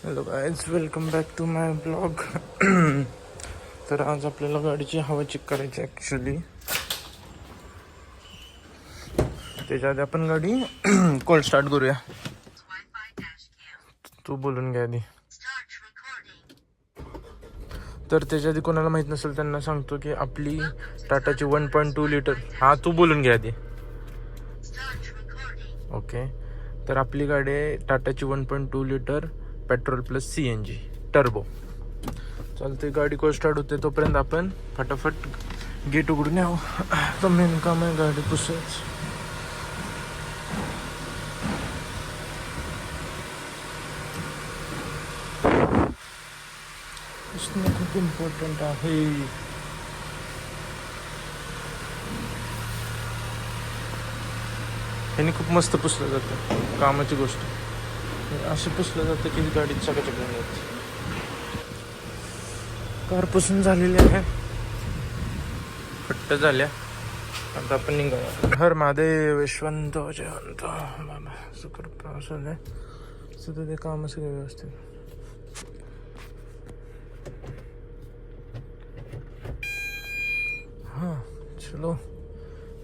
Hello guys, welcome back to my blog. तर आज आपल्याला गाडीची हवा चेक करायची ॲक्च्युली. त्याच्या आधी आपण गाडी कोल्ड स्टार्ट करूया. तू बोलून घ्या आधी. तर त्याच्या आधी कोणाला माहीत नसेल त्यांना सांगतो की आपली टाटाची 1.2 लिटर. हां, तू बोलून घ्या आधी. ओके. तर आपली गाडी आहे टाटाची 1.2 litre petrol plus CNG turbo. चालते, गाडी कोल्ड स्टार्ट होते तोपर्यंत आपण फटाफट गेट उघडून यावं. तर मेन काम आहे गाडी पुसायचं. पुसणं खूप इम्पॉर्टंट आहे. ह्याने खूप मस्त पुसलं जातं, कामाची गोष्ट. असे पुसलं जातं की गाडी चकाचक होऊन जाते. कार पुसून झालेली आहे, फट्ट झाल्या. आता आपण निघालो. हर महादेव, यशवंत जयवंत बाबा सुखर प्रवास झालाय. सध्या ते काम सगळे व्यवस्थित. हां, चलो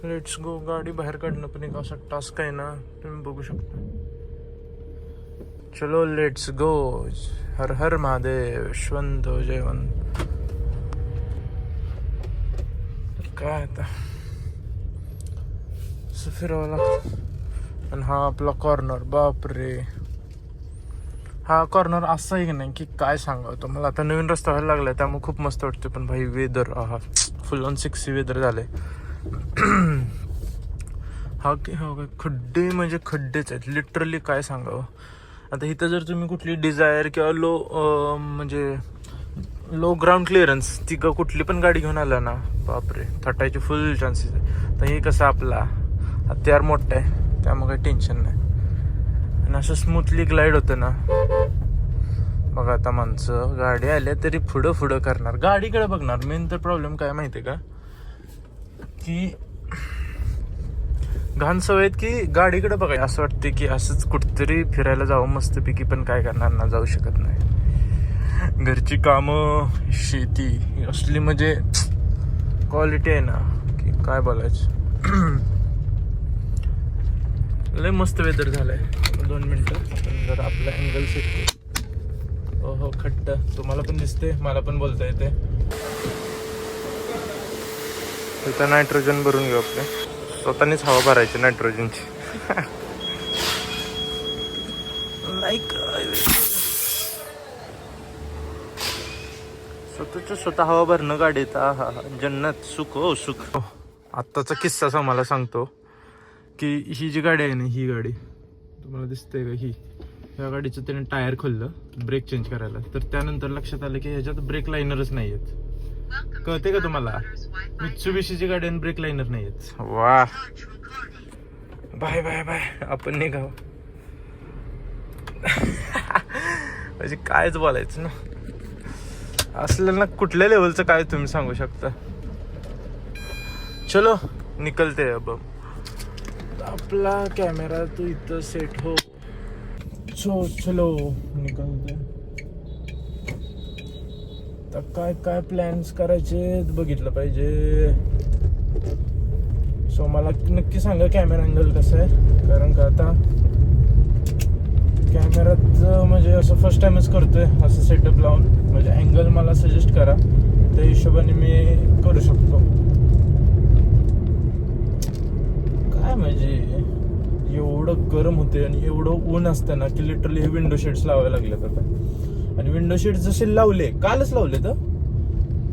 लेट्स गो. गाडी बाहेर काढणं पण एक असा टास्क आहे ना, तुम्ही बघू शकता. चलो लेट्स गो. हर हर महादेव, यशवंत जयवंत. काय आता असं फिरावं लागतं. आणि हा आपला कॉर्नर, बापरे. हा कॉर्नर असा आहे की नाही की काय सांगावं तुम्हाला. आता नवीन रस्ता व्हायला लागलाय त्यामुळे खूप मस्त वाटतं. पण भाई वेदर, फुल ऑन 6 वेदर झालंय. हा खड्डे म्हणजे खड्डेच आहेत लिटरली. काय सांगावं. आता इथं जर तुम्ही कुठली डिझायर किंवा म्हणजे लो ग्राउंड क्लिअरन्स ती कुठली पण गाडी घेऊन आला ना, बापरे, थटायचे फुल चान्सेस आहे. तर हे कसं आपला हत्यार मोठं आहे त्यामुळे काही टेन्शन नाही. आणि असं स्मूथली ग्लाईड होतं ना. बघा आता माणसं गाडी आल्या तरी पुढं करणार, गाडीकडे बघणार. मेन तर प्रॉब्लेम काय माहिती आहे का, की घाण सवय आहेत की गाडीकडे बघाय असं वाटते की असंच कुठतरी फिरायला जावं मस्तपैकी. पण काय करणार ना, जाऊ शकत नाही. घरची कामं, शेती असली म्हणजे क्वालिटी आहे ना की काय बोलायचं. लय मस्त वेदर झालाय. 2 मिनटं आपण जरा आपला अँगल सेट करू. हो खट्ट तुम्हाला पण दिसते, मला पण बोलता येते. तिथं नायट्रोजन भरून घेऊ. आपले स्वतःनीच हवा भरायची नायट्रोजनची. लाईक स्वतः हवा भरणं गाडीत. हा जन्नत, सुख हो सुख. आत्ताचा किस्सा मला सांगतो की ही जी गाडी आहे ना, ही गाडी तुम्हाला दिसते का, ह्या गाडीचं त्याने टायर खोललं ब्रेक चेंज करायला. तर त्यानंतर लक्षात आलं की ह्याच्यात ब्रेक लायनरच नाही आहेत. कळते का तुम्हाला. मित्सुबिशीची गाडी आणि ब्रेक लायनर नाही आहेत. वा, बाय बाय बाय, आपण निघावं. म्हणजे कायच बोलायचं ना. असलं ना कुठल्या लेवलचं काय तुम्ही सांगू शकता. चलो निकलते अब. आपला कॅमेरा तो इथं सेट हो. चलो निकलते. तर काय काय प्लॅन्स करायचे बघितलं पाहिजे. सो मला नक्की सांगा कॅमेरा अँगल कसं आहे. कारण का आता कॅमेरात म्हणजे असं फर्स्ट टाइमच करतोय असं सेटअप लावून. म्हणजे अँगल मला सजेस्ट करा, त्या हिशोबाने मी करू शकतो. काय म्हणजे एवढं गरम होते आणि एवढं ऊन असतं ना की लिटरली हे विंडो शेड्स लावायला लागलेत आता. आणि विंडो शेड्स जसे लावले, कालच लावले, तर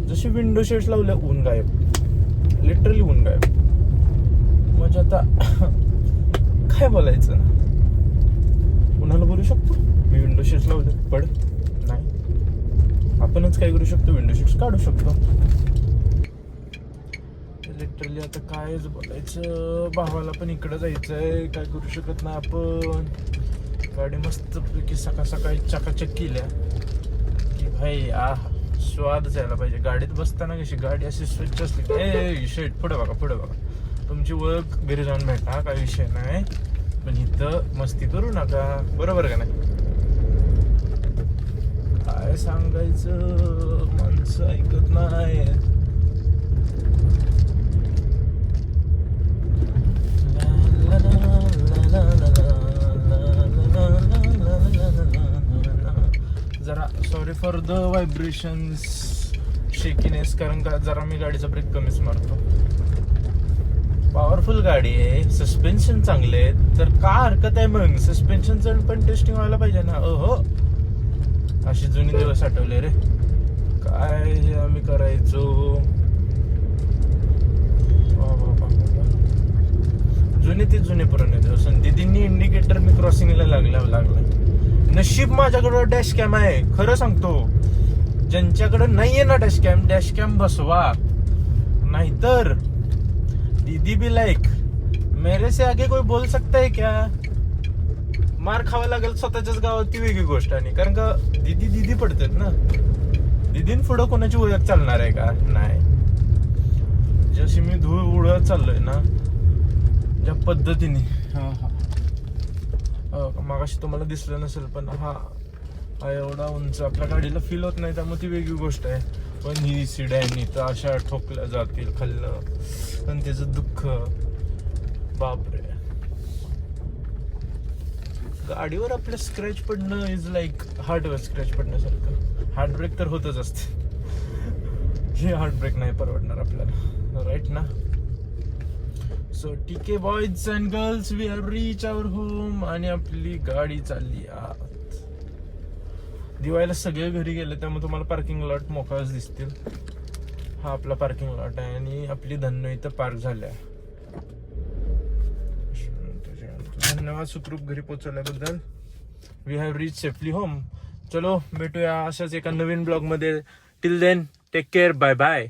जसे विंडो शेड्स लावले ऊन गायब, लिटरली ऊन गायब. म्हणजे आता काय बोलायचं ना. कुणाला बोलू शकतो मी विंडो शेड्स लावले पड नाही. आपणच काय करू शकतो, विंडो शेड्स काढू शकतो. लिटरली आता कायच बोलायचं. भावाला पण इकडं जायचंय, काय करू शकत नाही आपण. गाडी मस्तपैकी सकाळी चकाचक केल्या की भाई स्वादच यायला पाहिजे. गाडीत बसताना कशी गाडी अशी स्वच्छ असली. ए शेट, पुढे बघा. तुमची ओळख घरी जाऊन भेटा, काय विषय नाही. पण इथं मस्ती करू नका, बरोबर का नाही. सांगायचं, माणसं ऐकत नाही. जरा sorry for the vibrations, shakiness, कारण का जरा मी गाडीचा ब्रेक कमीच मारतो. पॉवरफुल गाडी आहे, सस्पेन्शन चांगले आहेत, तर का हरकत आहे मग? सस्पेन्शनचं पण टेस्टिंग व्हायला पाहिजे ना. हो, अशी जुनी दिवस आठवले रे, काय आम्ही करायचो. जुने ते जुने पुराणे दिवस. दीदींनी इंडिकेटर मी क्रॉसिंगला लागला. नशीब माझ्याकडं डॅश कॅम आहे, खरं सांगतो. ज्यांच्याकडे नाहीये ना डॅश कॅम बसवा, नाहीतर दीदी भी लाइक मेरे से आगे कोई बोल सकता है क्या? मार खावा लागेल स्वतःच्याच गावात, ती वेगळी गोष्ट. आणि कारण का दीदी पडतात ना, दीदीन पुढं कोणाची ओळख चालणार आहे का? नाही. जशी मी धूळ उडत चाललोय ना, ज्या पद्धतीने, मागाशी तुम्हाला दिसलं नसेल, पण हा एवढा उंच आपल्या गाडीला फील होत नाही, त्यामुळे ती वेगळी गोष्ट आहे. पण ही सिडॅन तर अशा ठोकल्या जातील खाल्लं, आणि त्याचं दुःख, बापरे. गाडीवर आपलं स्क्रॅच पडणं इज लाईक हार्टवर स्क्रॅच पडण्यासारखं. हार्ट ब्रेक तर होतच असते, हे हार्ट ब्रेक नाही परवडणार आपल्याला, राईट ना? सो ठीक आहे boys and girls, we have reach our home, आणि आपली गाडी चालली आत. दिवाळीला सगळे घरी गेले, त्यामुळे तुम्हाला पार्किंग लॉट मोकळाच दिसतील. हा आपला पार्किंग लॉट आहे, आणि आपली धन्नो इथं पार्क झाल्या. धन्यवाद सुखरूप घरी पोहोचवल्याबद्दल. We have reach safely home. चलो भेटूया अशाच एका नवीन ब्लॉग मध्ये. Till then take care, bye bye.